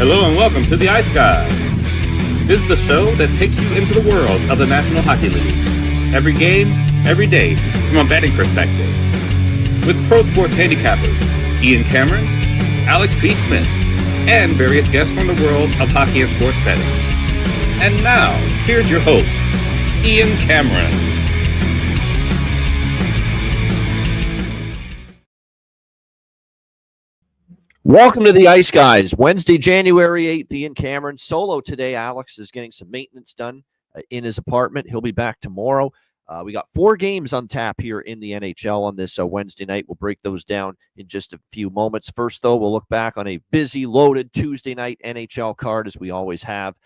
Hello and welcome to the Ice Guys. This is the show that takes you into the world of the National Hockey League. Every game, every day, from a betting perspective. With pro sports handicappers, Ian Cameron, Alex B. Smith, and various guests from the world of hockey and sports betting. And now, here's your host, Ian Cameron. Welcome to the Ice Guys. Wednesday, January 8th, Ian Cameron. Solo today. Alex is getting some maintenance done in his apartment. He'll be back tomorrow. We got 4 games on tap here in the NHL on this Wednesday night. We'll break those down in just a few moments. First, though, we'll look back on a busy, loaded Tuesday night NHL card, as we always have.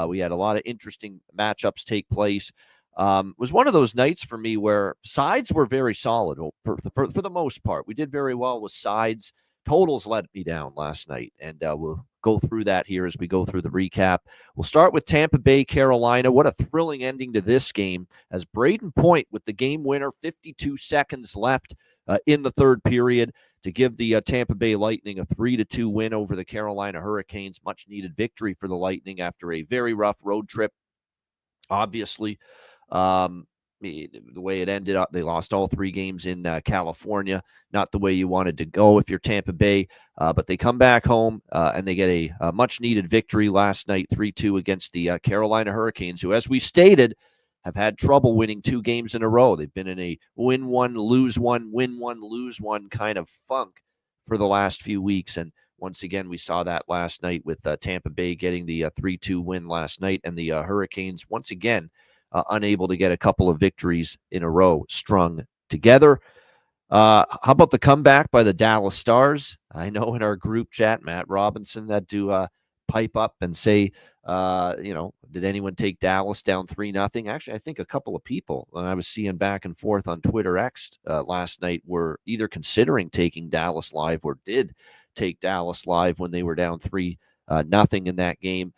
We had a lot of interesting matchups take place. It was one of those nights for me where sides were very solid for the most part. We did very well with sides. Totals let me down last night, and we'll go through that here as we go through the recap. We'll start with Tampa Bay, Carolina. What a thrilling ending to this game as Braden Point with the game winner, 52 seconds left in the third period to give the Tampa Bay Lightning a 3-2 win over the Carolina Hurricanes. Much needed victory for the Lightning after a very rough road trip. Obviously, the way it ended up, they lost all 3 games in California. Not the way you wanted to go if you're Tampa Bay, but they come back home and they get a much-needed victory last night, 3-2 against the Carolina Hurricanes, who, as we stated, have had trouble winning 2 games in a row. They've been in a win one, lose one, win one, lose one kind of funk for the last few weeks. And once again, we saw that last night with Tampa Bay getting the 3-2 win last night, and the Hurricanes, once again, unable to get a couple of victories in a row strung together. How about the comeback by the Dallas Stars? I know in our group chat, Matt Robinson had to pipe up and say, did anyone take Dallas down 3-0? Actually, I think a couple of people, and I was seeing back and forth on Twitter X last night, were either considering taking Dallas live or did take Dallas live when they were down 3-0 in that game.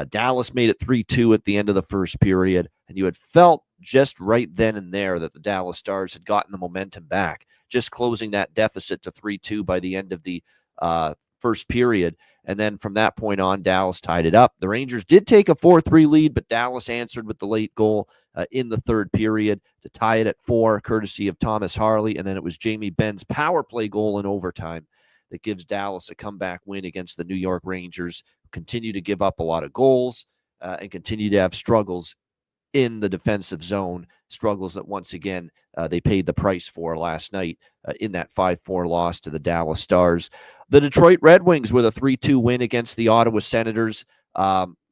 Dallas made it 3-2 at the end of the first period, and you had felt just right then and there that the Dallas Stars had gotten the momentum back, just closing that deficit to 3-2 by the end of the first period. And then from that point on, Dallas tied it up. The Rangers did take a 4-3 lead, but Dallas answered with the late goal in the third period to tie it at 4, courtesy of Thomas Harley. And then it was Jamie Benn's power play goal in overtime that gives Dallas a comeback win against the New York Rangers, who continue to give up a lot of goals and continue to have struggles in the defensive zone, struggles that once again they paid the price for last night in that 5-4 loss to the Dallas Stars. The Detroit Red Wings with a 3-2 win against the Ottawa Senators.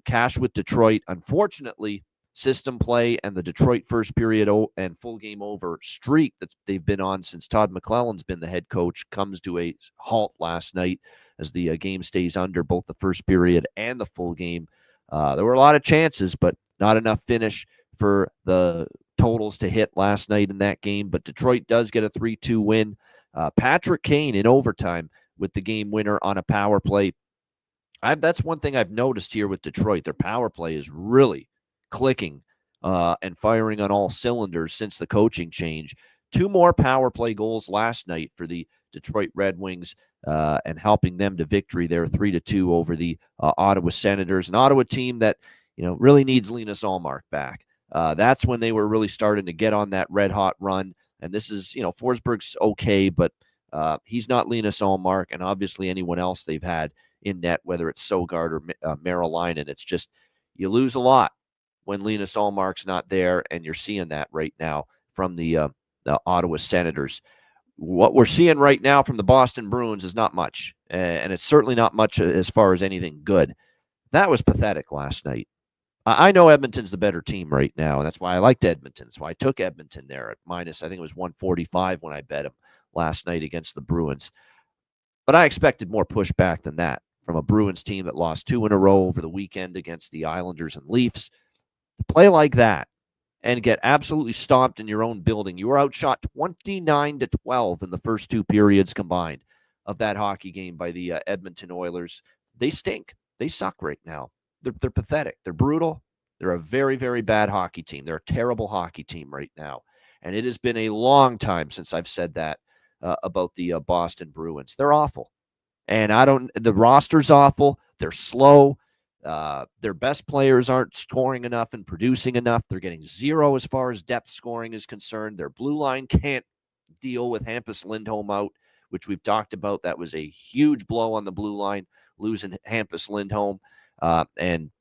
Cash with Detroit, unfortunately, system play and the Detroit first period and full game over streak that they've been on since Todd McClellan's been the head coach comes to a halt last night as the game stays under both the first period and the full game. There were a lot of chances, but not enough finish for the totals to hit last night in that game. But Detroit does get a 3-2 win. Patrick Kane in overtime with the game winner on a power play. That's one thing I've noticed here with Detroit. Their power play is really clicking and firing on all cylinders since the coaching change. 2 more power play goals last night for the Detroit Red Wings and helping them to victory there, 3-2 over the Ottawa Senators, an Ottawa team that really needs Linus Ullmark back. That's when they were really starting to get on that red hot run. And this is, Forsberg's okay, but he's not Linus Ullmark, and obviously anyone else they've had in net, whether it's Sogard or Merrillainen. It's just you lose a lot when Linus Ullmark's not there, and you're seeing that right now from the Ottawa Senators. What we're seeing right now from the Boston Bruins is not much, and it's certainly not much as far as anything good. That was pathetic last night. I know Edmonton's the better team right now, and that's why I liked Edmonton. That's why I took Edmonton there at minus, I think it was 145 when I bet him last night against the Bruins. But I expected more pushback than that from a Bruins team that lost 2 in a row over the weekend against the Islanders and Leafs. To play like that and get absolutely stomped in your own building. You were outshot 29-12 in the first 2 periods combined of that hockey game by the Edmonton Oilers. They stink. They suck right now. They're pathetic. They're brutal. They're a very, very bad hockey team. They're a terrible hockey team right now. And it has been a long time since I've said that about the Boston Bruins. They're awful. And the roster's awful. They're slow. Their best players aren't scoring enough and producing enough. They're getting zero as far as depth scoring is concerned. Their blue line can't deal with Hampus Lindholm out, which we've talked about. That was a huge blow on the blue line, losing Hampus Lindholm. And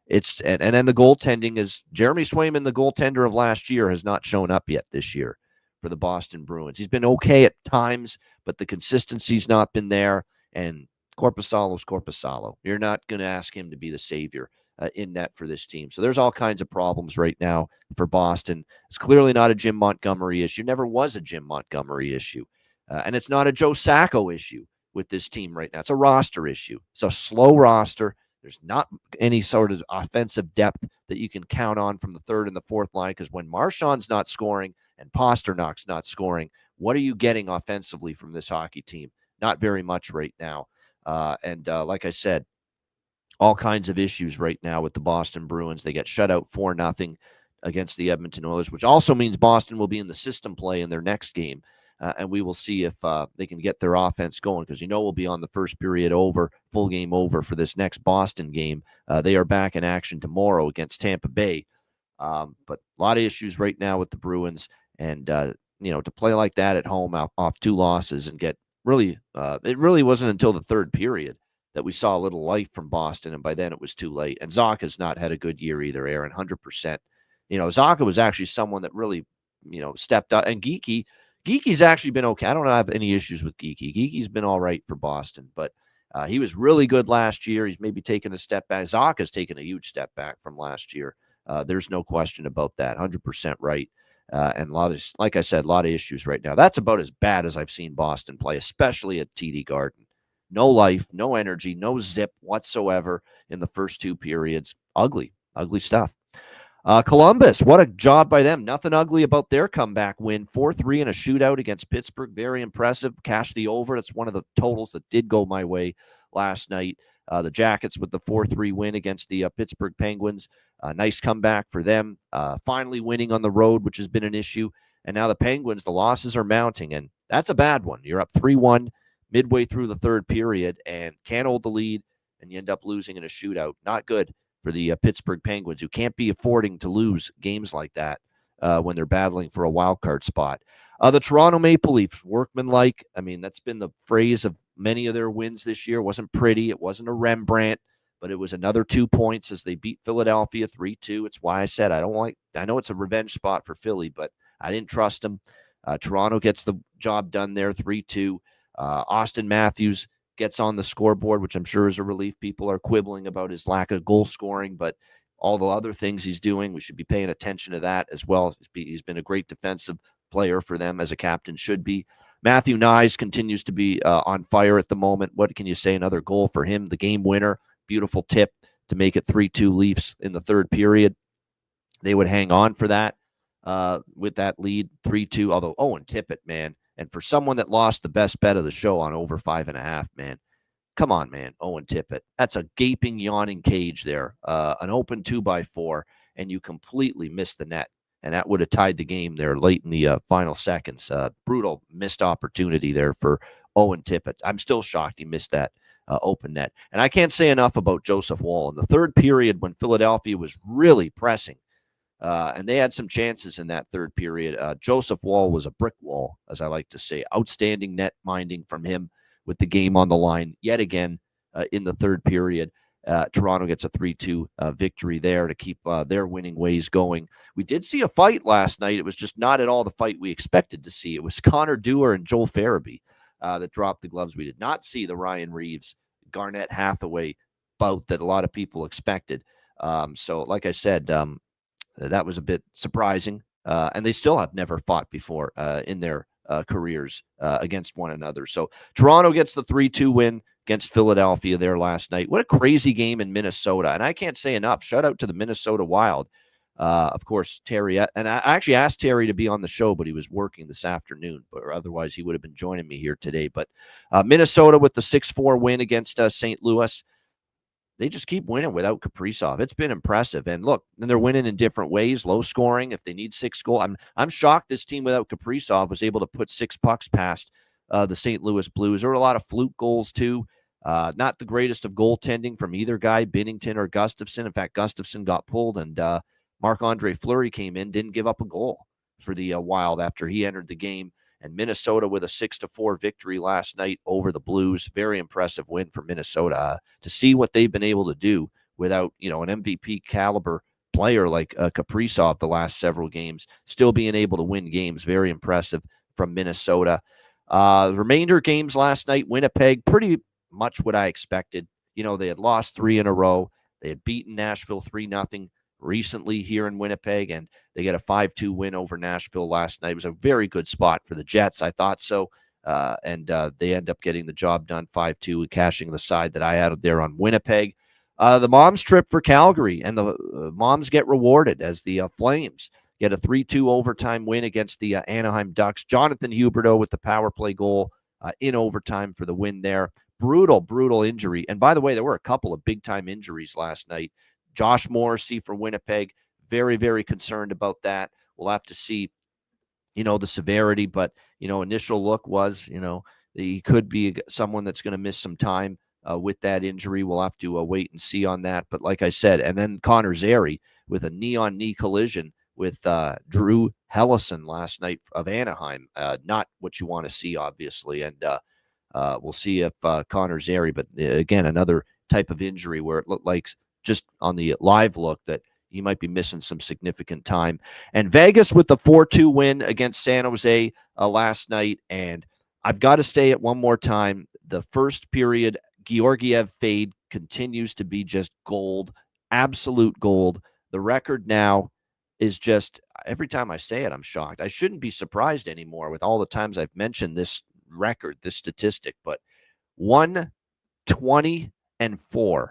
then the goaltending is Jeremy Swayman, the goaltender of last year, has not shown up yet this year for the Boston Bruins. He's been okay at times, but the consistency's not been there. And Korpisalo's Korpisalo. You're not going to ask him to be the savior in net for this team. So there's all kinds of problems right now for Boston. It's clearly not a Jim Montgomery issue. Never was a Jim Montgomery issue. And it's not a Joe Sacco issue with this team right now. It's a roster issue. It's a slow roster. There's not any sort of offensive depth that you can count on from the third and the fourth line, because when Marchand's not scoring and Pasternak's not scoring, what are you getting offensively from this hockey team? Not very much right now. Like I said, all kinds of issues right now with the Boston Bruins. They get shut out 4-0 against the Edmonton Oilers, which also means Boston will be in the system play in their next game. And we will see if they can get their offense going, because we'll be on the first period over, full game over for this next Boston game. They are back in action tomorrow against Tampa Bay. But a lot of issues right now with the Bruins. And, to play like that at home off 2 losses and get it really wasn't until the third period that we saw a little life from Boston, and by then it was too late. And Zacha's not had a good year either, Aaron, 100%. Zacha was actually someone that really, stepped up. And Geeky's actually been okay. I don't have any issues with Geeky. Geeky's been all right for Boston, but he was really good last year. He's maybe taken a step back. Zacha's taken a huge step back from last year. There's no question about that. 100% right. And like I said, a lot of issues right now. That's about as bad as I've seen Boston play, especially at TD Garden. No life, no energy, no zip whatsoever in the first 2 periods. Ugly stuff. Columbus, what a job by them. Nothing ugly about their comeback win. 4-3 in a shootout against Pittsburgh. Very impressive. Cashed the over. That's one of the totals that did go my way last night. The Jackets with the 4-3 win against the Pittsburgh Penguins. Nice comeback for them. Finally winning on the road, which has been an issue. And now the Penguins, the losses are mounting, and that's a bad one. You're up 3-1 midway through the third period and can't hold the lead, and you end up losing in a shootout. Not good for the Pittsburgh Penguins, who can't be affording to lose games like that when they're battling for a wild card spot. The Toronto Maple Leafs, workmanlike. I mean, that's been the phrase of many of their wins this year. It wasn't pretty. It wasn't a Rembrandt, but it was another 2 points as they beat Philadelphia 3-2. It's why I said I know it's a revenge spot for Philly, but I didn't trust them. Toronto gets the job done there, 3-2. Austin Matthews gets on the scoreboard, which I'm sure is a relief. People are quibbling about his lack of goal scoring, but all the other things he's doing, we should be paying attention to that as well. He's been a great defensive player for them, as a captain should be. Matthew Nyes continues to be on fire at the moment. What can you say? Another goal for him, the game winner. Beautiful tip to make it 3-2 Leafs in the third period. They would hang on for that with that lead, 3-2, although Owen Tippett, man. And for someone that lost the best bet of the show on over 5.5, man, come on, man, Owen Tippett. That's a gaping, yawning cage there, an open 2x4, and you completely missed the net. And that would have tied the game there late in the final seconds. Brutal missed opportunity there for Owen Tippett. I'm still shocked he missed that open net. And I can't say enough about Joseph Woll. In the third period, when Philadelphia was really pressing, and they had some chances in that third period, Joseph Woll was a brick wall, as I like to say. Outstanding net minding from him with the game on the line yet again in the third period. Toronto gets a 3-2 victory there to keep their winning ways going. We did see a fight last night. It was just not at all the fight we expected to see. It was Connor Dewar and Joel Farabee that dropped the gloves. We did not see the Ryan Reeves, Garnett Hathaway bout that a lot of people expected. So like I said, that was a bit surprising. And they still have never fought before in their careers against one another. So Toronto gets the 3-2 win against Philadelphia there last night. What a crazy game in Minnesota. And I can't say enough. Shout out to the Minnesota Wild. Of course, Terry. And I actually asked Terry to be on the show, but he was working this afternoon. But otherwise, he would have been joining me here today. But Minnesota with the 6-4 win against St. Louis. They just keep winning without Kaprizov. It's been impressive. And look, and they're winning in different ways, low scoring. If they need 6 goals, I'm shocked this team without Kaprizov was able to put 6 pucks past the St. Louis Blues. There were a lot of fluke goals too. Not the greatest of goaltending from either guy, Binnington or Gustafsson. In fact, Gustafsson got pulled, and Marc-Andre Fleury came in, didn't give up a goal for the Wild after he entered the game. And Minnesota with a 6-4 victory last night over the Blues. Very impressive win for Minnesota. To see what they've been able to do without, an MVP caliber player like Kaprizov the last several games, still being able to win games. Very impressive from Minnesota. The remainder games last night, Winnipeg, pretty much what I expected. They had lost 3 in a row. They had beaten Nashville 3-0 recently here in Winnipeg, and they get a 5-2 win over Nashville last night. It was a very good spot for the Jets. I thought so. And they end up getting the job done 5-2 and cashing the side that I had there on Winnipeg. The Moms trip for Calgary, and the Moms get rewarded as the Flames get a 3-2 overtime win against the Anaheim Ducks. Jonathan Huberdeau with the power play goal in overtime for the win there. Brutal injury. And by the way, there were a couple of big-time injuries last night. Josh Morrissey for Winnipeg, very, very concerned about that. We'll have to see, the severity, but, initial look was, he could be someone that's going to miss some time with that injury. We'll have to wait and see on that. But like I said, and then Connor Zary with a knee-on-knee collision with Drew Helleson last night of Anaheim. Not what you want to see, obviously. And we'll see if Connor Zary, but again, another type of injury where it looked like just on the live look that he might be missing some significant time. And Vegas with the 4-2 win against San Jose last night. And I've got to say it one more time. The first period Georgiev fade continues to be just gold, absolute gold. The record now is just, every time I say it, I'm shocked. I shouldn't be surprised anymore with all the times I've mentioned this record, this statistic, but 1-20-4.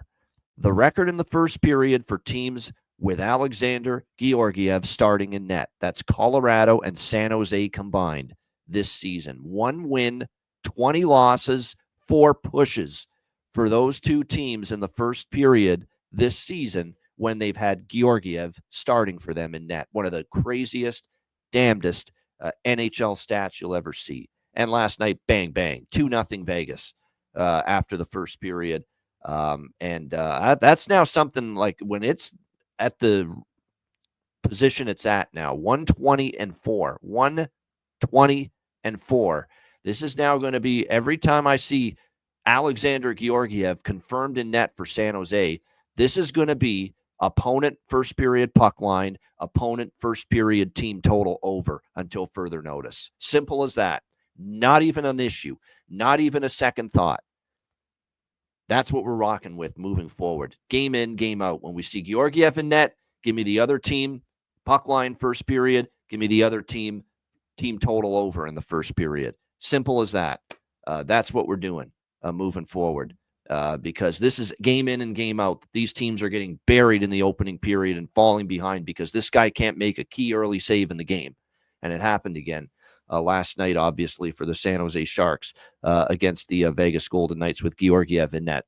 The record in the first period for teams with Alexander Georgiev starting in net. That's Colorado and San Jose combined this season. 1 win, 20 losses, 4 pushes for those two teams in the first period this season when they've had Georgiev starting for them in net. One of the craziest, damnedest NHL stats you'll ever see. And last night, bang, bang, 2-0 Vegas after the first period. That's now something like when it's at the position it's at now, 1-20-4, 1-20-4. This is now going to be, every time I see Alexander Georgiev confirmed in net for San Jose, this is going to be opponent first period puck line, opponent first period team total over until further notice. Simple as that. Not even an issue. Not even a second thought. That's what we're rocking with moving forward. Game in, game out. When we see Georgiev in net, give me the other team, puck line first period, give me the other team total over in the first period. Simple as that. That's what we're doing moving forward because this is game in and game out. These teams are getting buried in the opening period and falling behind because this guy can't make a key early save in the game. And it happened again. Last night, obviously, for the San Jose Sharks against the Vegas Golden Knights with Georgiev in net.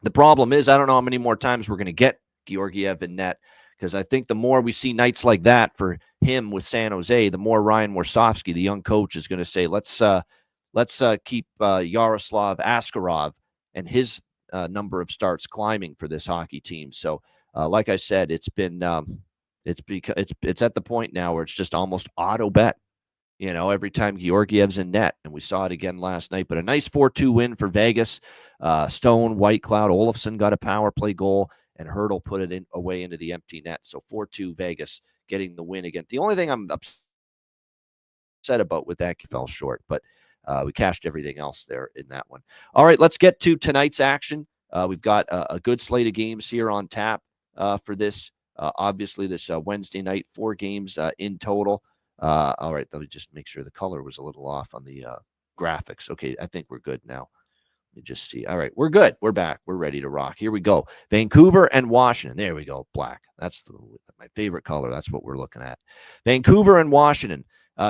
The problem is, I don't know how many more times we're going to get Georgiev in net because I think the more we see nights like that for him with San Jose, the more Ryan Warsofsky, the young coach, is going to say, let's keep Yaroslav Askarov and his number of starts climbing for this hockey team. So, like I said, it's at the point now where it's just almost auto bet. Every time Georgiev's in net, and we saw it again last night. But a nice 4-2 win for Vegas. Stone, Whitecloud, Olofsson got a power play goal, and Hurdle put it away into the empty net. So 4-2 Vegas getting the win again. The only thing I'm upset about with that fell short, but we cashed everything else there in that one. All right, let's get to tonight's action. We've got a good slate of games here on tap for this. Obviously, this Wednesday night, 4 games in total. All right, let me just make sure the color was a little off on the graphics. Okay, I think we're good now. Let me just see. All right, we're good. We're back. We're ready to rock. Here we go. Vancouver and Washington. There we go. Black. That's my favorite color. That's what we're looking at. Vancouver and Washington.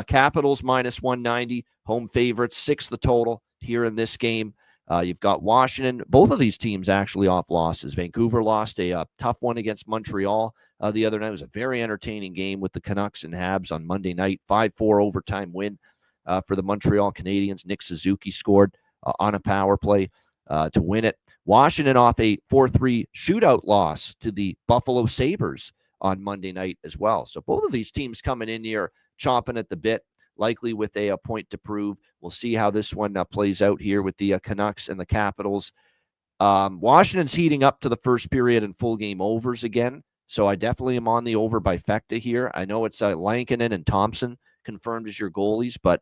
Capitals minus 190. Home favorites, 6 the total here in this game. You've got Washington. Both of these teams actually off losses. Vancouver lost a tough one against Montreal the other night. It was a very entertaining game with the Canucks and Habs on Monday night. 5-4 overtime win for the Montreal Canadiens. Nick Suzuki scored on a power play. to win it. Washington off a 4-3 shootout loss to the Buffalo Sabres on Monday night as well. So both of these teams coming in here chomping at the bit, likely with a point to prove. We'll see how this one plays out here with the Canucks and the Capitals. Washington's heating up to the first period and full game overs again. So I definitely am on the over by Fecta here. I know it's Lankinen and Thompson confirmed as your goalies, but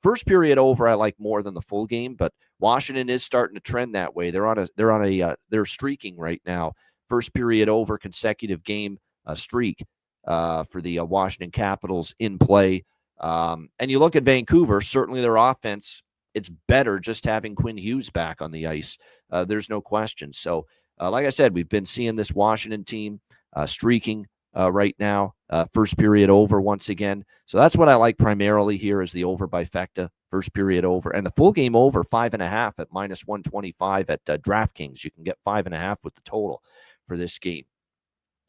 first period over I like more than the full game. But Washington is starting to trend that way. They're streaking right now. First period over consecutive game streak for the Washington Capitals in play. And you look at Vancouver, certainly their offense, it's better just having Quinn Hughes back on the ice. There's no question. So, like I said, we've been seeing this Washington team streaking right now. First period over once again. So that's what I like primarily here is the over by Fecta, first period over. And the full game over, 5.5 at -125 at DraftKings. You can get 5.5 with the total for this game.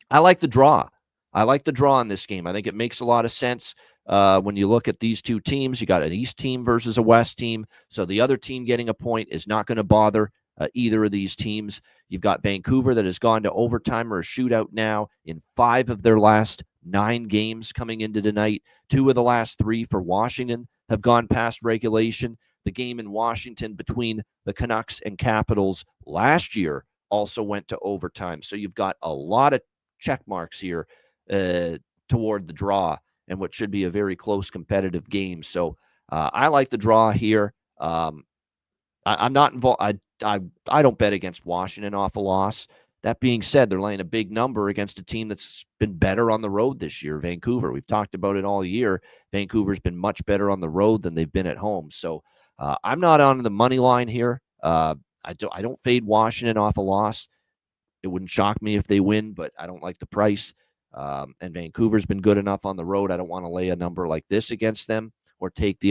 I like the draw. I like the draw in this game. I think it makes a lot of sense. When you look at these two teams, you got an East team versus a West team. So the other team getting a point is not going to bother either of these teams. You've got Vancouver that has gone to overtime or a shootout now in 5 of their last 9 games coming into tonight. 2 of the last 3 for Washington have gone past regulation. The game in Washington between the Canucks and Capitals last year also went to overtime. So you've got a lot of check marks here toward the draw and what should be a very close competitive game. So I like the draw here. I'm not involved. I don't bet against Washington off a loss. That being said, they're laying a big number against a team that's been better on the road this year, Vancouver. We've talked about it all year. Vancouver's been much better on the road than they've been at home. So I'm not on the money line here. I don't fade Washington off a loss. It wouldn't shock me if they win, but I don't like the price. And Vancouver's been good enough on the road. I don't want to lay a number like this against them or take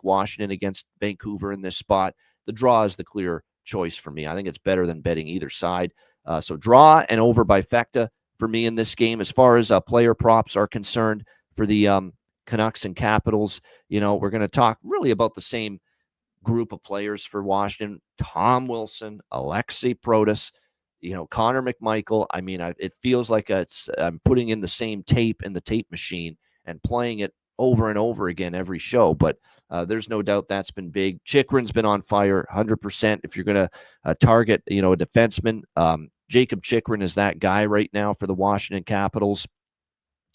Washington against Vancouver in this spot. The draw is the clear choice for me. I think it's better than betting either side. So draw and over by Fecta for me in this game. As far as player props are concerned for the Canucks and Capitals, we're going to talk really about the same group of players for Washington. Tom Wilson, Alexei Protas, Connor McMichael. I mean, it feels like I'm putting in the same tape in the tape machine and playing it over and over again every show. But there's no doubt that's been big. Chychrun's been on fire 100%. If you're going to target, a defenseman, Jacob Chychrun is that guy right now for the Washington Capitals.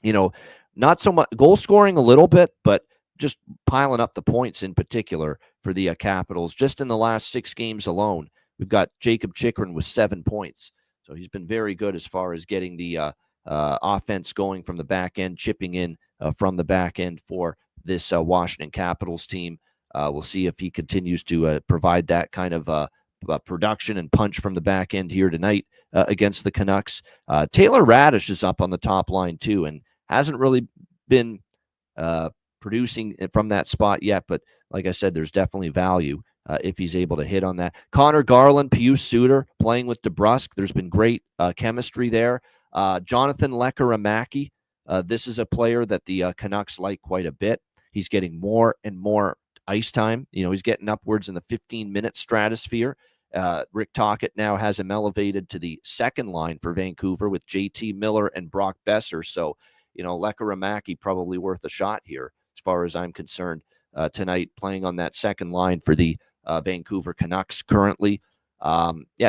Not so much goal scoring a little bit, but just piling up the points in particular for the Capitals. Just in the last 6 games alone, we've got Jacob Chychrun with 7 points. So he's been very good as far as getting the offense going from the back end, chipping in from the back end for this Washington Capitals team. We'll see if he continues to provide that kind of production and punch from the back end here tonight against the Canucks. Taylor Radish is up on the top line too and hasn't really been producing from that spot yet. But like I said, there's definitely value if he's able to hit on that. Connor Garland, Pius Suter playing with DeBrusk. There's been great chemistry there. Jonathan Lekkerimäki. This is a player that the Canucks like quite a bit. He's getting more and more ice time. He's getting upwards in the 15-minute stratosphere. Rick Tocchet now has him elevated to the second line for Vancouver with JT Miller and Brock Besser. So, Lekkerimäki probably worth a shot here as far as I'm concerned tonight, playing on that second line for the Vancouver Canucks currently.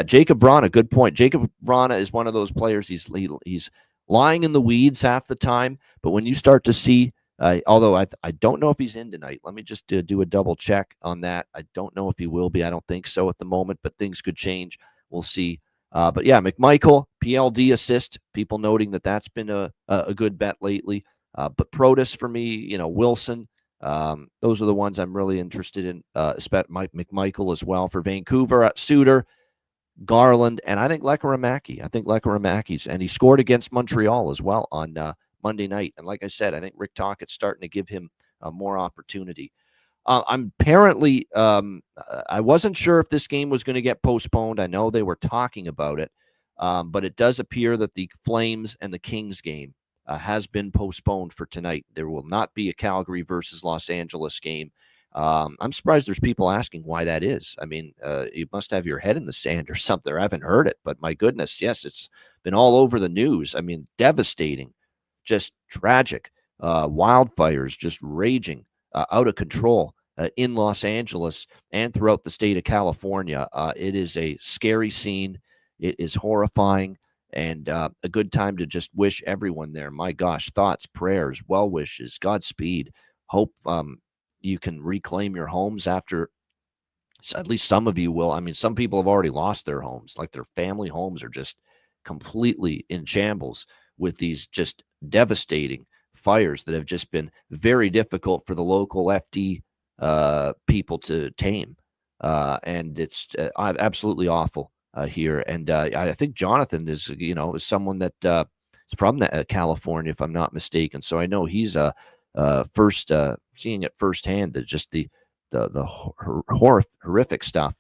Jacob Vrana, good point. Jacob Vrana is one of those players. He's lying in the weeds half the time, but when you start to see, although I don't know if he's in tonight. Let me just do a double check on that. I don't know if he will be. I don't think so at the moment, but things could change. We'll see. But yeah, McMichael, PLD assist, people noting that that's been a good bet lately. But Protas for me, Wilson, those are the ones I'm really interested in, especially McMichael as well for Vancouver. Suter, Garland, and I think Lekkerimäki's, and he scored against Montreal as well on Monday night. And like I said, I think Rick Tocchet's starting to give him more opportunity. I'm apparently, I wasn't sure if this game was going to get postponed. I know they were talking about it, but it does appear that the Flames and the Kings game has been postponed for tonight. There will not be a Calgary versus Los Angeles game. I'm surprised there's people asking why that is. I mean, you must have your head in the sand or something. I haven't heard it, but my goodness, yes, it's been all over the news. I mean, devastating, just tragic. Wildfires just raging out of control in Los Angeles and throughout the state of California. It is a scary scene. It is horrifying, and a good time to just wish everyone there, my gosh, thoughts, prayers, well wishes, Godspeed. Hope you can reclaim your homes after, at least some of you will. I mean, some people have already lost their homes, like their family homes are just completely in shambles with these just devastating fires that have just been very difficult for the local FD people to tame. And it's absolutely awful here. And I think Jonathan is someone that is from California, if I'm not mistaken. So I know he's first seeing it firsthand, that just the horrific stuff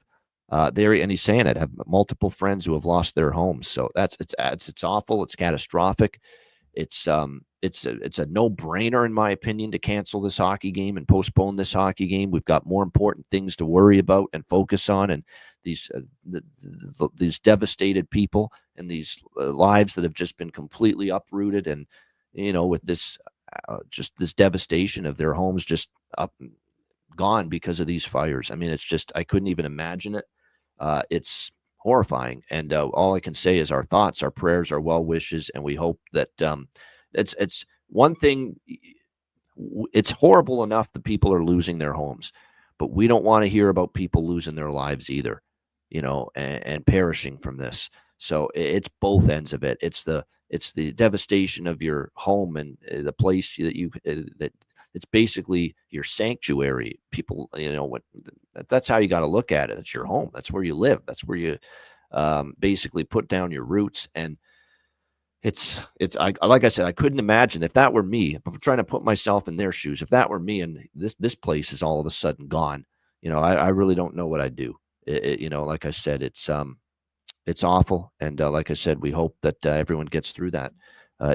there. And he's saying it, have multiple friends who have lost their homes. So it's awful. It's catastrophic. It's a no-brainer, in my opinion, to cancel this hockey game and postpone this hockey game. We've got more important things to worry about and focus on, and these devastated people and these lives that have just been completely uprooted, and with this just this devastation of their homes just gone because of these fires. I mean, it's just, I couldn't even imagine it. It's horrifying. And all I can say is our thoughts, our prayers, our well wishes, and we hope that it's one thing. It's horrible enough that people are losing their homes, but we don't want to hear about people losing their lives either, and perishing from this. So it's both ends of it. It's the devastation of your home and the place that that it's basically your sanctuary. People, that's how you got to look at it. It's your home. That's where you live. That's where you basically put down your roots. And like I said, I couldn't imagine if that were me. If I'm trying to put myself in their shoes, if that were me and this place is all of a sudden gone, I really don't know what I'd do. Like I said, it's awful. And like I said, we hope that everyone gets through that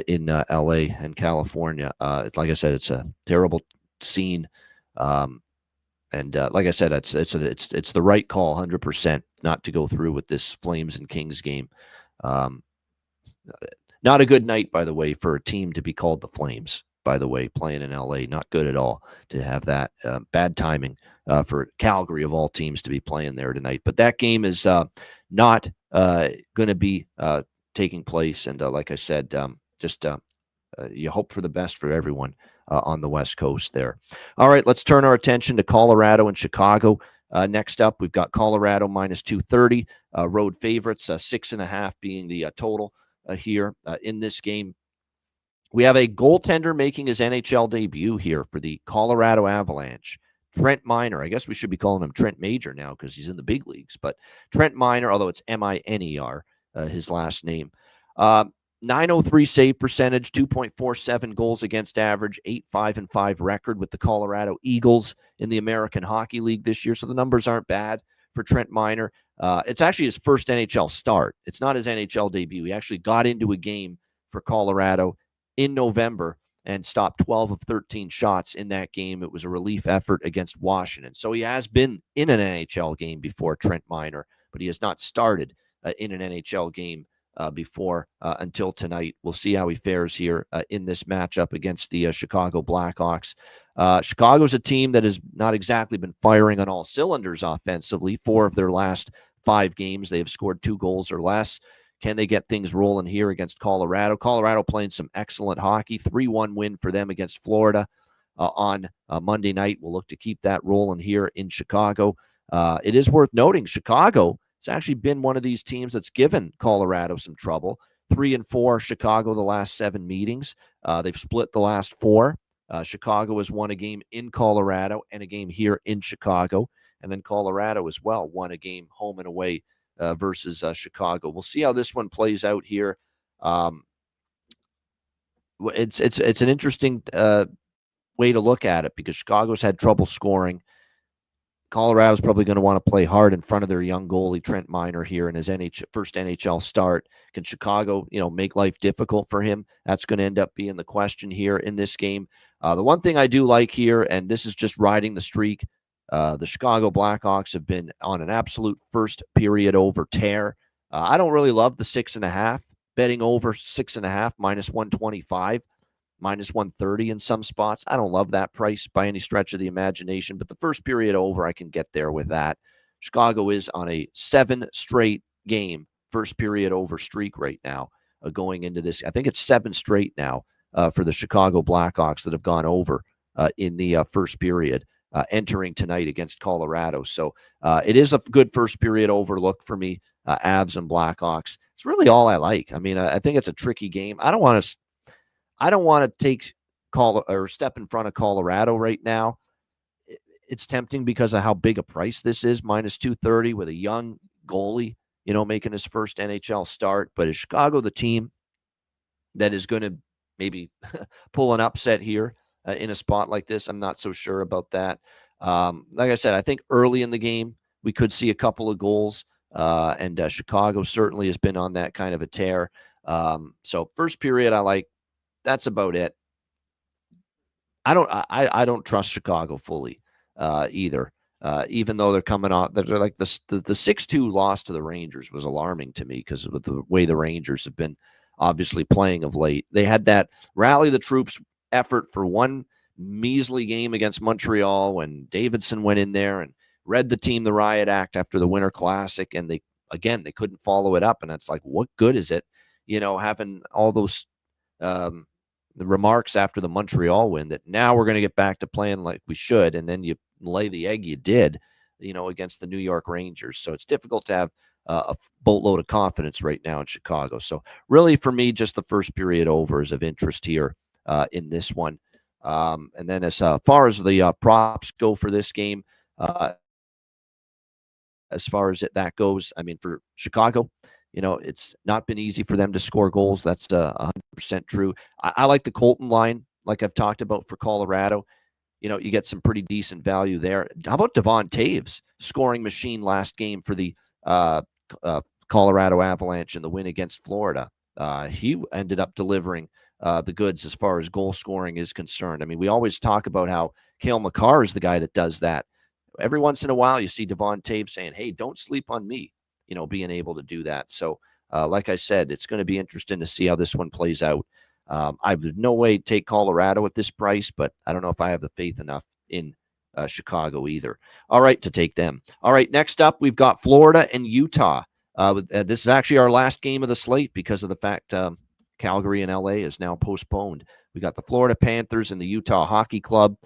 in LA and California. Like I said, it's a terrible scene. And like I said, it's the right call, 100%, not to go through with this Flames and Kings game. Not a good night, by the way, for a team to be called the Flames, by the way, playing in LA. Not good at all to have that. Bad timing for Calgary, of all teams, to be playing there tonight. But that game is not going to be taking place. And like I said, you hope for the best for everyone on the West Coast there. All right, let's turn our attention to Colorado and Chicago. Next up, we've got Colorado minus 230, road favorites, 6.5 being the total here in this game. We have a goaltender making his NHL debut here for the Colorado Avalanche. Trent Miner. I guess we should be calling him Trent Major now because he's in the big leagues. But Trent Miner, although it's Miner, his last name. 903 save percentage, 2.47 goals against average, 8-5-5 record with the Colorado Eagles in the American Hockey League this year. So the numbers aren't bad for Trent Miner. It's actually his first NHL start. It's not his NHL debut. He actually got into a game for Colorado in November and stopped 12 of 13 shots in that game. It was a relief effort against Washington. So he has been in an NHL game before, Trent Miner, but he has not started in an NHL game before until tonight. We'll see how he fares here in this matchup against the Chicago Blackhawks. Chicago's a team that has not exactly been firing on all cylinders offensively. 4 of their last 5 games, they have scored 2 goals or less. Can they get things rolling here against Colorado? Colorado playing some excellent hockey. 3-1 win for them against Florida on Monday night. We'll look to keep that rolling here in Chicago. It is worth noting, Chicago has actually been one of these teams that's given Colorado some trouble. 3-4 Chicago the last 7 meetings. They've split the last 4. Chicago has won a game in Colorado and a game here in Chicago. And then Colorado as well won a game home and away versus Chicago. We'll see how this one plays out here. It's an interesting way to look at it because Chicago's had trouble scoring. Colorado's probably going to want to play hard in front of their young goalie, Trent Miner, here in his first NHL start. Can Chicago, make life difficult for him? That's going to end up being the question here in this game. The one thing I do like here, and this is just riding the streak, The Chicago Blackhawks have been on an absolute first period over tear. I don't really love the 6.5. Betting over 6.5 minus 125, minus 130 in some spots. I don't love that price by any stretch of the imagination, but the first period over, I can get there with that. Chicago is on a 7 straight game first period over streak right now going into this. I think it's 7 straight now for the Chicago Blackhawks that have gone over in the first period entering tonight against Colorado. So it is a good first period overlook for me, Avs and Blackhawks. It's really all I like. I mean, I think it's a tricky game. I don't want to take step in front of Colorado right now. It's tempting because of how big a price this is, minus 230 with a young goalie, making his first NHL start. But is Chicago the team that is going to maybe pull an upset here in a spot like this? I'm not so sure about that. Like I said, I think early in the game, we could see a couple of goals, and Chicago certainly has been on that kind of a tear. So first period, I like. That's about it. I don't trust Chicago fully either. Even though they're coming off, they're like the 6-2 loss to the Rangers was alarming to me because of the way the Rangers have been obviously playing of late. They had that rally the troops effort for one measly game against Montreal when Davidson went in there and read the team the riot act after the Winter Classic, and they couldn't follow it up. And it's like, what good is it, having all those the remarks after the Montreal win that now we're going to get back to playing like we should, and then you lay the egg you did, against the New York Rangers. So it's difficult to have a boatload of confidence right now in Chicago. So really for me, just the first period over is of interest here in this one. And then as far as the props go for this game, as far as that goes, I mean, for Chicago, it's not been easy for them to score goals. That's 100% true. I like the Colton line, like I've talked about for Colorado. You get some pretty decent value there. How about Devon Taves, scoring machine last game for the Colorado Avalanche in the win against Florida? He ended up delivering the goods as far as goal scoring is concerned. I mean, we always talk about how Cale Makar is the guy that does that. Every once in a while, you see Devon Taves saying, hey, don't sleep on me, being able to do that. So, like I said, it's going to be interesting to see how this one plays out. I would no way take Colorado at this price, but I don't know if I have the faith enough in Chicago either. All right, to take them. All right, next up, we've got Florida and Utah. This is actually our last game of the slate because of the fact Calgary and LA is now postponed. We got the Florida Panthers and the Utah Hockey Club.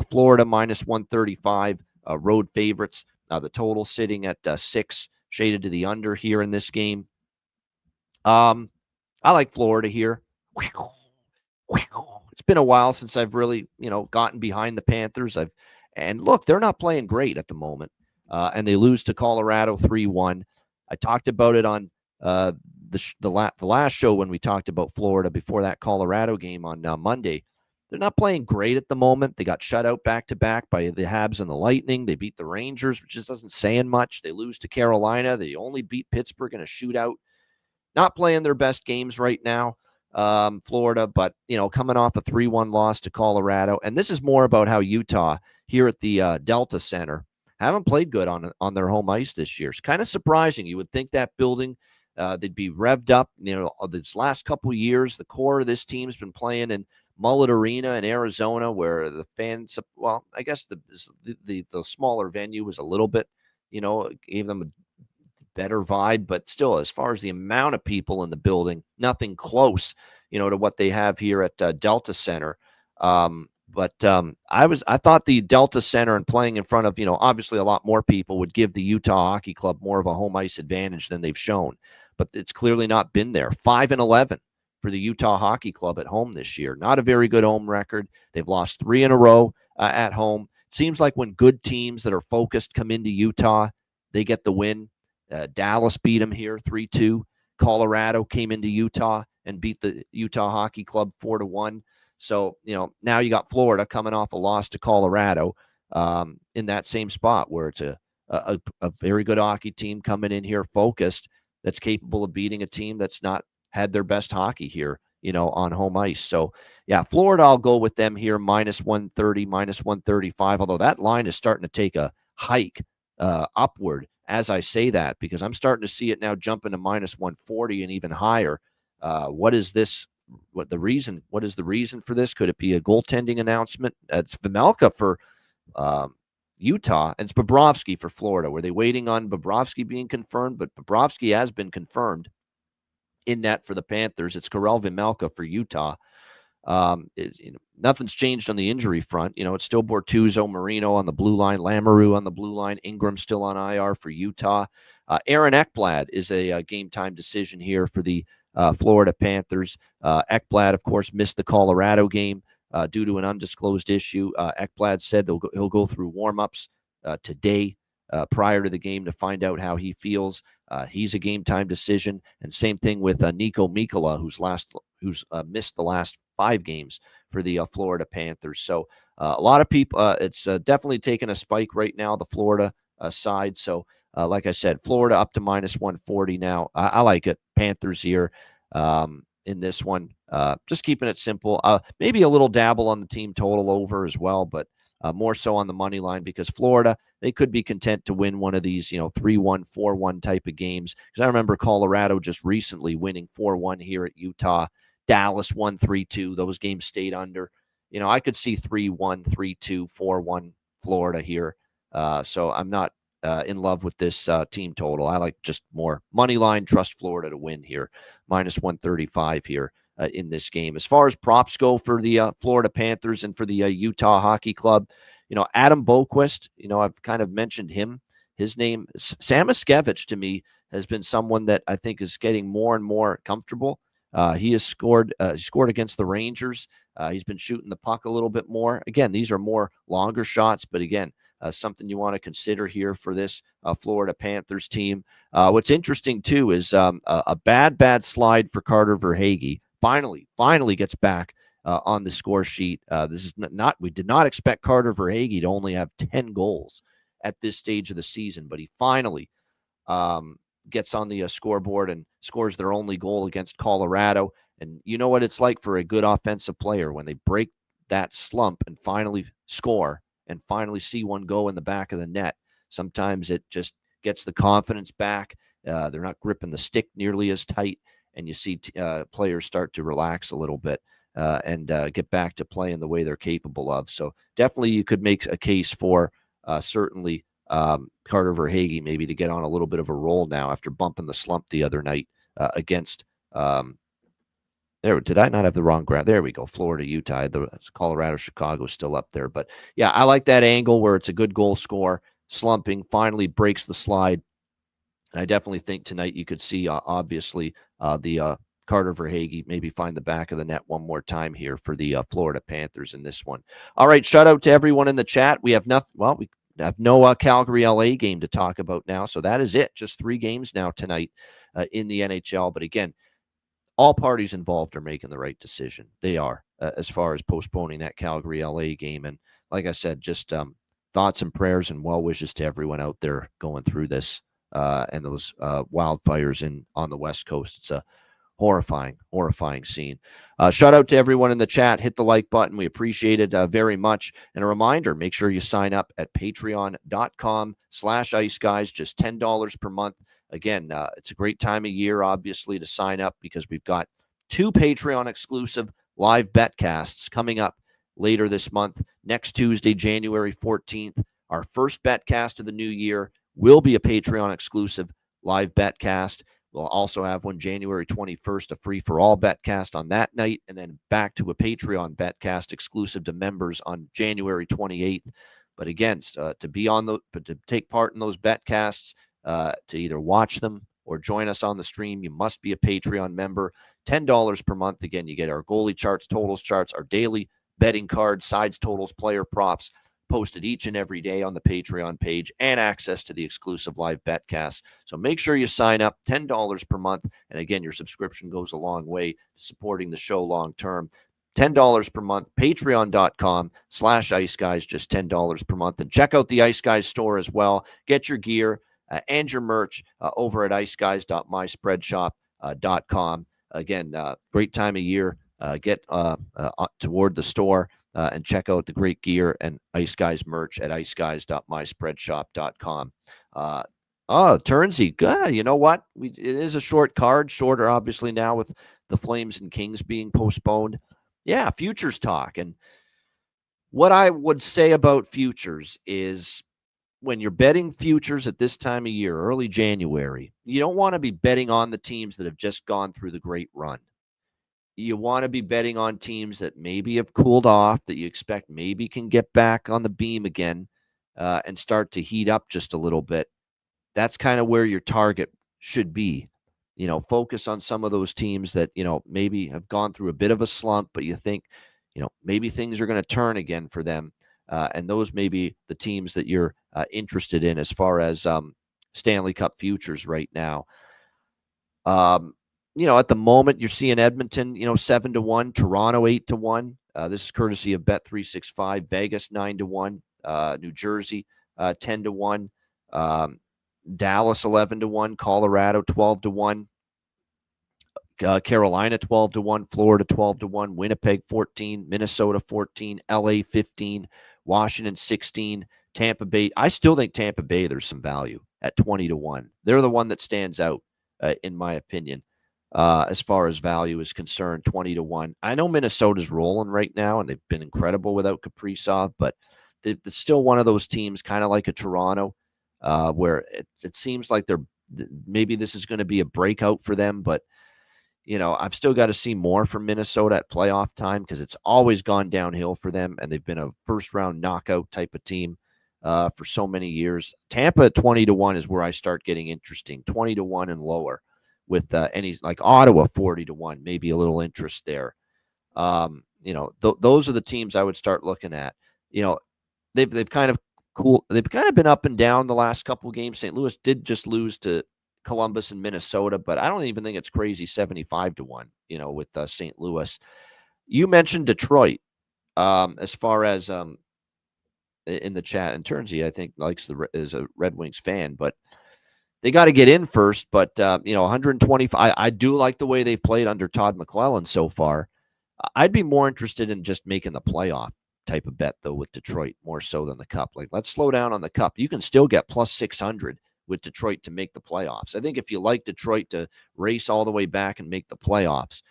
Florida minus 135, road favorites. The total sitting at 6, shaded to the under here in this game. I like Florida here. It's been a while since I've really, gotten behind the Panthers. And look, they're not playing great at the moment, and they lose to Colorado 3-1. I talked about it on the last show when we talked about Florida before that Colorado game on Monday. They're not playing great at the moment. They got shut out back-to-back by the Habs and the Lightning. They beat the Rangers, which just doesn't saying much. They lose to Carolina. They only beat Pittsburgh in a shootout. Not playing their best games right now, Florida, but, coming off a 3-1 loss to Colorado. And this is more about how Utah here at the Delta Center haven't played good on their home ice this year. It's kind of surprising. You would think that building, they'd be revved up. This last couple of years, the core of this team's been playing in Mullet Arena in Arizona, where the fans, well, I guess the smaller venue was a little bit, gave them a better vibe, but still, as far as the amount of people in the building, nothing close, to what they have here at Delta Center. But I thought the Delta Center and playing in front of, obviously a lot more people would give the Utah Hockey Club more of a home ice advantage than they've shown, but it's clearly not been there. 5-11 for the Utah Hockey Club at home this year. Not a very good home record. They've lost 3 in a row at home. It seems like when good teams that are focused come into Utah, they get the win. Dallas beat them here 3-2. Colorado came into Utah and beat the Utah Hockey Club 4-1. So, now you got Florida coming off a loss to Colorado in that same spot where it's a very good hockey team coming in here focused that's capable of beating a team that's not had their best hockey here on home ice. So, yeah, Florida, I'll go with them here, minus 130, minus 135, although that line is starting to take a hike upward as I say that, because I'm starting to see it now jumping to minus 140 and even higher. What is this? What is the reason for this? Could it be a goaltending announcement? It's Vejmelka for Utah, and it's Bobrovsky for Florida. Were they waiting on Bobrovsky being confirmed? But Bobrovsky has been confirmed in net for the Panthers. It's Karel Vejmelka for Utah. Nothing's changed on the injury front. It's still Bortuzzo, Marino on the blue line, Lamoureux on the blue line, Ingram still on IR for Utah. Aaron Ekblad is a game time decision here for the Florida Panthers. Ekblad, of course, missed the Colorado game due to an undisclosed issue. Ekblad said he'll go through warm-ups today prior to the game to find out how he feels. He's a game time decision, and same thing with Nico Mikkola, who's missed the last 5 games for the Florida Panthers. So a lot of people, it's definitely taken a spike right now, the Florida side. So like I said, Florida up to minus 140 now. I like it. Panthers here in this one. Just keeping it simple. Maybe a little dabble on the team total over as well, but more so on the money line, because Florida, they could be content to win one of these, 3-1, 4-1 type of games. Because I remember Colorado just recently winning 4-1 here at Utah. Dallas won 3-2. Those games stayed under. I could see 3-1, 3-2, 4-1 Florida here. So I'm not in love with this team total. I like just more money line. Trust Florida to win here. Minus 135 here in this game. As far as props go for the Florida Panthers and for the Utah Hockey Club, Adam Boquist, I've kind of mentioned him. His name, Sam Iskevich, to me, has been someone that I think is getting more and more comfortable. He has scored against the Rangers. He's been shooting the puck a little bit more. Again, these are more longer shots, but again, something you want to consider here for this Florida Panthers team. What's interesting, too, is a bad slide for Carter Verhaeghe. Finally gets back on the score sheet. This is we did not expect Carter Verhaeghe to only have 10 goals at this stage of the season, but he finally gets on the scoreboard and scores their only goal against Colorado. And you know what it's like for a good offensive player when they break that slump and finally score and finally see one go in the back of the net. Sometimes it just gets the confidence back. They're not gripping the stick nearly as tight, and you see players start to relax a little bit and get back to playing the way they're capable of. So definitely you could make a case for certainly Carter Verhaeghe maybe to get on a little bit of a roll now after bumping the slump the other night against did I not have the wrong ground? There we go. Florida, Utah. The Colorado, Chicago still up there. But yeah, I like that angle where it's a good goal score, slumping, finally breaks the slide. And I definitely think tonight you could see, obviously, the Carter Verhaeghe maybe find the back of the net one more time here for the Florida Panthers in this one. All right, shout out to everyone in the chat. We have nothing. Well, we have no Calgary LA game to talk about now. So that is it. Just 3 games now tonight in the NHL. But again, all parties involved are making the right decision. They are, as far as postponing that Calgary LA game. And like I said, just thoughts and prayers and well wishes to everyone out there going through this and those wildfires on the West Coast. It's a horrifying scene. Shout out to everyone in the chat. Hit the like button. We appreciate it very much. And a reminder, make sure you sign up at patreon.com/iceguys, just $10 per month. Again, it's a great time of year, obviously, to sign up because we've got 2 Patreon-exclusive live betcasts coming up later this month. Next Tuesday, January 14th, our first betcast of the new year will be a Patreon-exclusive live betcast. We'll also have one January 21st, a free-for-all betcast on that night, and then back to a Patreon betcast exclusive to members on January 28th. But again, to take part in those betcasts, to either watch them or join us on the stream, you must be a Patreon member. $10 per month. Again, you get our goalie charts, totals charts, our daily betting cards, sides, totals, player props posted each and every day on the Patreon page, and access to the exclusive live betcasts. So make sure you sign up, $10 per month. And again, your subscription goes a long way to supporting the show long term. $10 per month, patreon.com/iceguys, just $10 per month. And check out the Ice Guys store as well. Get your gear and your merch over at iceguys.myspreadshop.com. again, great time of year. Get toward the store and check out the great gear and Ice Guys merch at iceguys.myspreadshop.com. Turnsey, good. You know what? It is a short card, shorter obviously now with the Flames and Kings being postponed. Yeah, futures talk. And what I would say about futures is when you're betting futures at this time of year, early January, you don't want to be betting on the teams that have just gone through the great run. You want to be betting on teams that maybe have cooled off, that you expect maybe can get back on the beam again and start to heat up just a little bit. That's kind of where your target should be. Focus on some of those teams that, maybe have gone through a bit of a slump, but you think, maybe things are going to turn again for them. And those may be the teams that you're interested in as far as Stanley Cup futures right now. At the moment, you're seeing Edmonton, 7-1, Toronto 8-1. This is courtesy of Bet365, Vegas 9-1, New Jersey 10-1, Dallas 11-1, Colorado 12-1, Carolina 12-1, Florida 12-1, Winnipeg 14, Minnesota 14, LA 15, Washington 16, Tampa Bay. I still think Tampa Bay, there's some value at 20-1. They're the one that stands out, in my opinion, as far as value is concerned, 20-1. I know Minnesota's rolling right now, and they've been incredible without Kaprizov, but it's still one of those teams, kind of like a Toronto, where it seems like maybe this is going to be a breakout for them, but I've still got to see more from Minnesota at playoff time because it's always gone downhill for them, and they've been a first-round knockout type of team for so many years. Tampa at 20-1 is where I start getting interesting, 20-1 and lower, with any like Ottawa 40-1, maybe a little interest there. Those are the teams I would start looking at. They've kind of been up and down the last couple of games. St. Louis did just lose to Columbus and Minnesota, but I don't even think it's crazy 75-1, with St. Louis. You mentioned Detroit as far as in the chat, and Turnsey, I think, is a Red Wings fan, but they got to get in first. But 125, I do like the way they've played under Todd McClellan so far. I'd be more interested in just making the playoff type of bet, though, with Detroit, more so than the Cup. Like, let's slow down on the Cup. You can still get plus 600 with Detroit to make the playoffs. I think if you like Detroit to race all the way back and make the playoffs,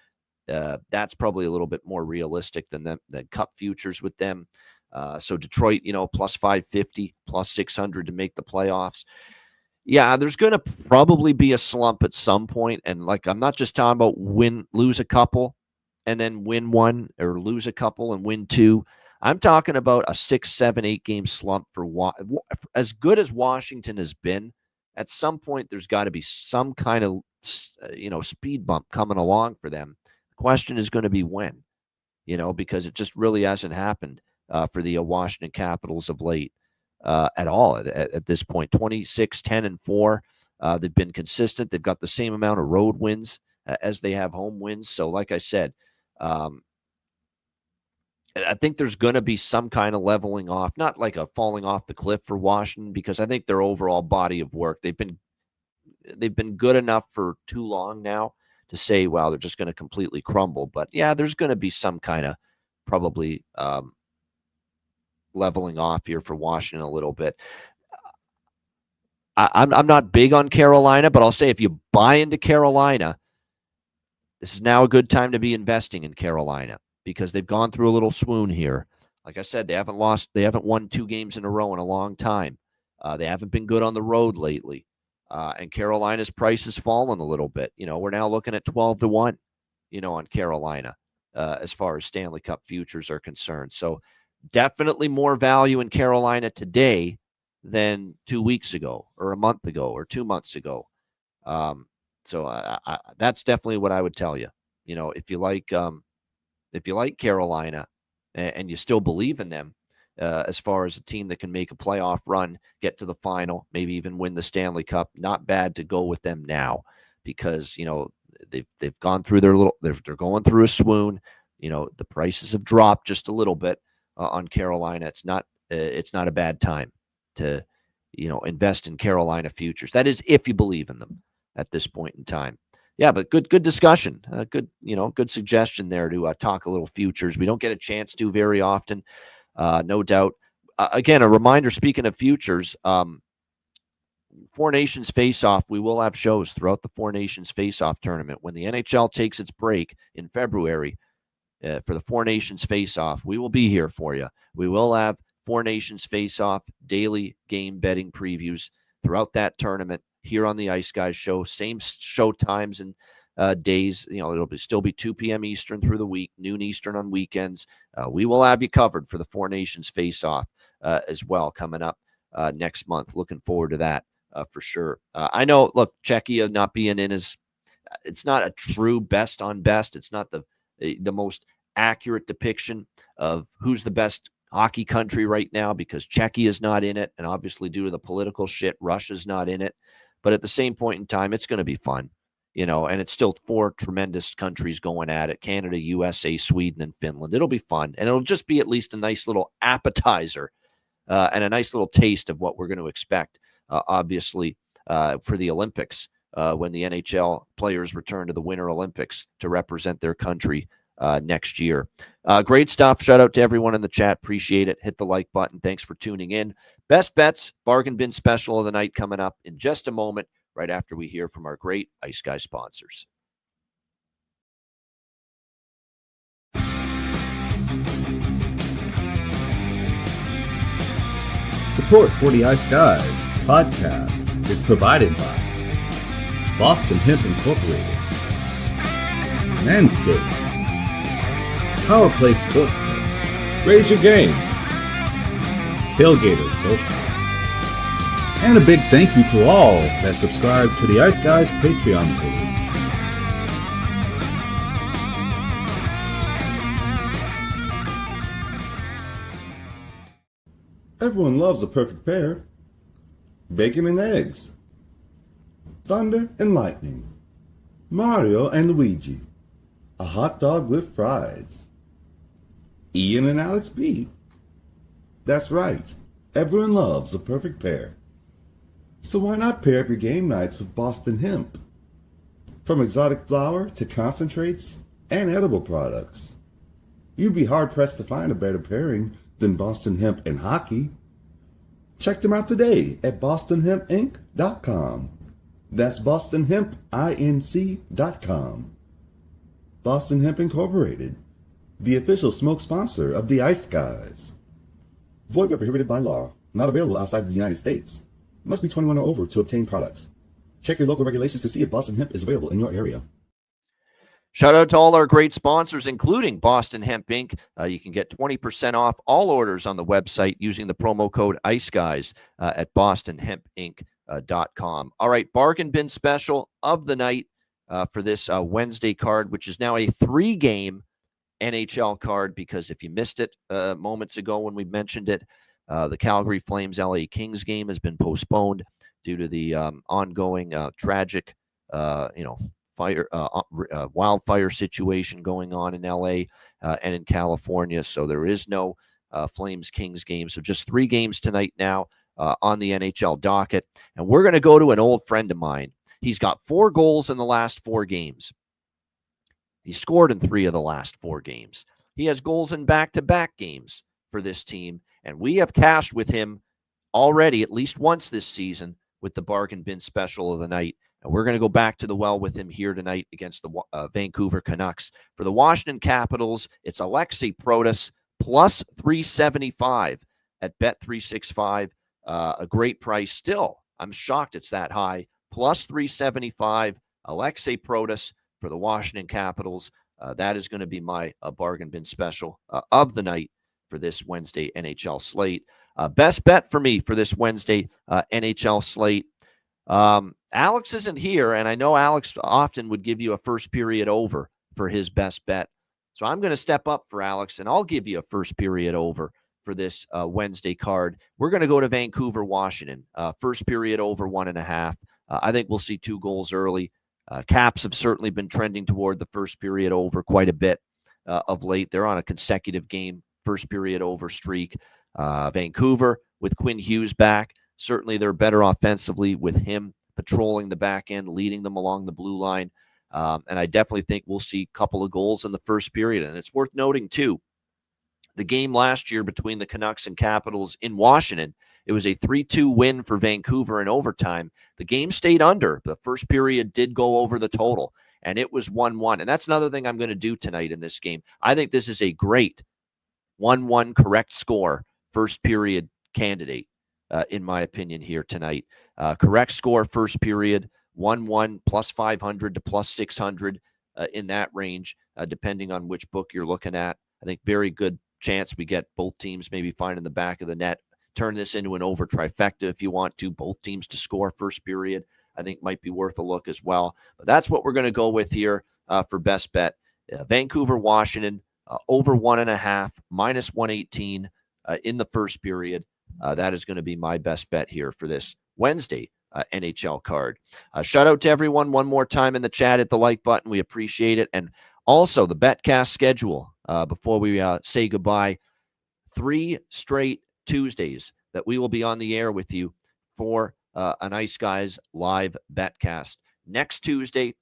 that's probably a little bit more realistic than Cup futures with them. So Detroit, plus 550, plus 600 to make the playoffs. Yeah, there's going to probably be a slump at some point. And I'm not just talking about lose a couple and then win one, or lose a couple and win two. I'm talking about a 6, 7, 8 game slump for as good as Washington has been. At some point, there's got to be some kind of, speed bump coming along for them. The question is going to be when, because it just really hasn't happened for the Washington Capitals of late at all at this point. 26, 10, and 4. They've been consistent. They've got the same amount of road wins as they have home wins. So, like I said, I think there's going to be some kind of leveling off, not like a falling off the cliff for Washington, because I think their overall body of work, they've been good enough for too long now to say, wow, they're just going to completely crumble. But yeah, there's going to be some kind of probably leveling off here for Washington a little bit. I'm not big on Carolina, but I'll say if you buy into Carolina, this is now a good time to be investing in Carolina, because they've gone through a little swoon here. Like I said, they haven't won 2 games in a row in a long time. They haven't been good on the road lately. And Carolina's price has fallen a little bit. We're now looking at 12-1, on Carolina, as far as Stanley Cup futures are concerned. So definitely more value in Carolina today than 2 weeks ago, or a month ago, or 2 months ago. So that's definitely what I would tell you. If you like Carolina and you still believe in them as far as a team that can make a playoff run, get to the final, maybe even win the Stanley Cup, not bad to go with them now, because they've gone through they're going through a swoon. The prices have dropped just a little bit on Carolina. It's not a bad time to invest in Carolina futures. That is if you believe in them at this point in time. Yeah, but good discussion. Good suggestion there to talk a little futures. We don't get a chance to very often, no doubt. Again, a reminder, speaking of futures, Four Nations Face-Off, we will have shows throughout the Four Nations Face-Off tournament. When the NHL takes its break in February for the Four Nations Face-Off, we will be here for you. We will have Four Nations Face-Off daily game betting previews throughout that tournament here on the Ice Guys show. Same show times and days. It'll still be 2 p.m. Eastern through the week, noon Eastern on weekends. We will have you covered for the Four Nations Face-Off as well coming up next month. Looking forward to that for sure. I know, look, Czechia not being in it's not a true best on best. It's not the most accurate depiction of who's the best hockey country right now because Czechia is not in it. And obviously due to the political shit, Russia's not in it. But at the same point in time, it's going to be fun, and it's still 4 tremendous countries going at it: Canada, USA, Sweden, and Finland. It'll be fun. And it'll just be at least a nice little appetizer and a nice little taste of what we're going to expect, obviously, for the Olympics when the NHL players return to the Winter Olympics to represent their country next year. Great stuff. Shout out to everyone in the chat. Appreciate it. Hit the like button. Thanks for tuning in. Best bets, bargain bin special of the night coming up in just a moment, right after we hear from our great Ice Guy sponsors. Support for the Ice Guys podcast is provided by Boston Hemp Incorporated, Manscaped, Power Play Sportsbook, Raise Your Game, Tailgaters Sofa, and a big thank you to all that subscribe to the Ice Guys Patreon page. Everyone loves a perfect pair. Bacon and eggs. Thunder and lightning. Mario and Luigi. A hot dog with fries. Ian and Alex B. That's right. Everyone loves a perfect pair. So why not pair up your game nights with Boston Hemp? From exotic flower to concentrates and edible products. You'd be hard-pressed to find a better pairing than Boston Hemp and hockey. Check them out today at bostonhempinc.com. That's bostonhempinc.com. Boston Hemp Incorporated, the official smoke sponsor of the Ice Guys. Void where prohibited by law. Not available outside of the United States. Must be 21 or over to obtain products. Check your local regulations to see if Boston Hemp is available in your area. Shout out to all our great sponsors, including Boston Hemp Inc. You can get 20% off all orders on the website using the promo code ICEGUYS at bostonhempinc.com. All right, bargain bin special of the night for this Wednesday card, which is now a 3-game NHL card, because if you missed it moments ago when we mentioned it, the Calgary Flames LA Kings game has been postponed due to the ongoing tragic, wildfire situation going on in LA and in California. So there is no Flames Kings game. So just 3 games tonight now on the NHL docket. And we're going to go to an old friend of mine. He's got 4 goals in the last 4 games. He scored in 3 of the last 4 games. He has goals in back-to-back games for this team. And we have cashed with him already at least once this season with the bargain bin special of the night. And we're going to go back to the well with him here tonight against the Vancouver Canucks. For the Washington Capitals, it's Alexei Protas plus 375 at Bet365. A great price still. I'm shocked it's that high. Plus 375, Alexei Protas for the Washington Capitals. That is going to be my bargain bin special of the night for this Wednesday NHL slate. Best bet for me for this Wednesday NHL slate. Alex isn't here, and I know Alex often would give you a first period over for his best bet. So I'm going to step up for Alex, and I'll give you a first period over for this Wednesday card. We're going to go to Vancouver, Washington. First period over 1.5. I think we'll see 2 goals early. Caps have certainly been trending toward the first period over quite a bit of late. They're on a consecutive game first period over streak. Vancouver with Quinn Hughes back. Certainly they're better offensively with him patrolling the back end, leading them along the blue line. And I definitely think we'll see a couple of goals in the first period. And it's worth noting, too, the game last year between the Canucks and Capitals in Washington, it was a 3-2 win for Vancouver in overtime. The game stayed under. The first period did go over the total, and it was 1-1. And that's another thing I'm going to do tonight in this game. I think this is a great 1-1 correct score first period candidate, in my opinion, here tonight. Correct score first period, 1-1 plus 500 to plus 600 in that range, depending on which book you're looking at. I think very good chance we get both teams maybe finding the back of the net. Turn this into an over trifecta if you want to. Both teams to score first period, I think might be worth a look as well. But that's what we're going to go with here for best bet. Vancouver, Washington, over 1.5, minus 118 in the first period. That is going to be my best bet here for this Wednesday NHL card. Shout out to everyone one more time in the chat. Hit the like button. We appreciate it. And also the BetCast schedule before we say goodbye. 3 straight Tuesdays that we will be on the air with you for an Ice Guys live BetCast. Next Tuesday,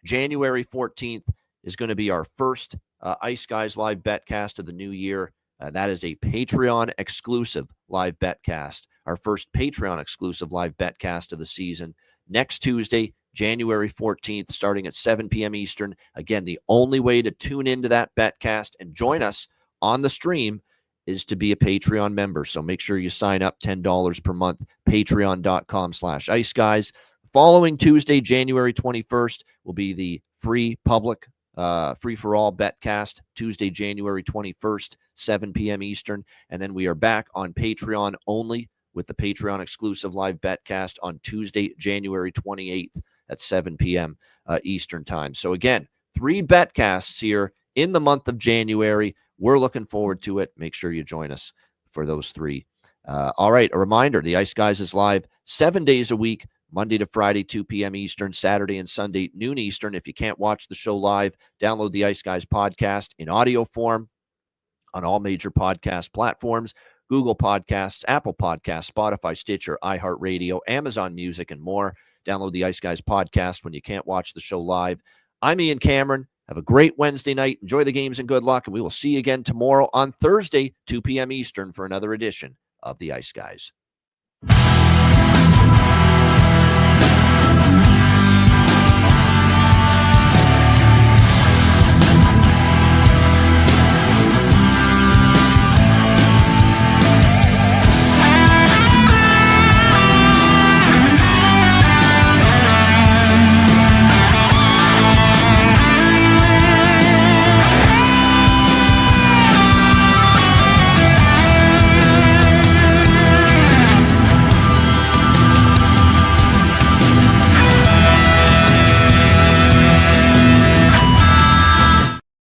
January 14th, is going to be our first Ice Guys live BetCast of the new year. That is a Patreon exclusive live BetCast, our first Patreon exclusive live BetCast of the season. Next Tuesday, January 14th, starting at 7 p.m. Eastern. Again, the only way to tune into that BetCast and join us on the stream is to be a Patreon member. So make sure you sign up, $10 per month, patreon.com/Ice Guys. Following Tuesday, January 21st, will be the free public free-for-all BetCast, Tuesday, January 21st, 7 p.m. Eastern. And then we are back on Patreon only with the Patreon exclusive live BetCast on Tuesday, January 28th at 7 p.m. Eastern time. So again, 3 BetCasts here in the month of January. We're looking forward to it. Make sure you join us for those 3. All right, a reminder, the Ice Guys is live 7 days a week, Monday to Friday, 2 p.m. Eastern, Saturday and Sunday, noon Eastern. If you can't watch the show live, download the Ice Guys podcast in audio form on all major podcast platforms, Google Podcasts, Apple Podcasts, Spotify, Stitcher, iHeartRadio, Amazon Music, and more. Download the Ice Guys podcast when you can't watch the show live. I'm Ian Cameron. Have a great Wednesday night. Enjoy the games and good luck. And we will see you again tomorrow on Thursday, 2 p.m. Eastern for another edition of the Ice Guys.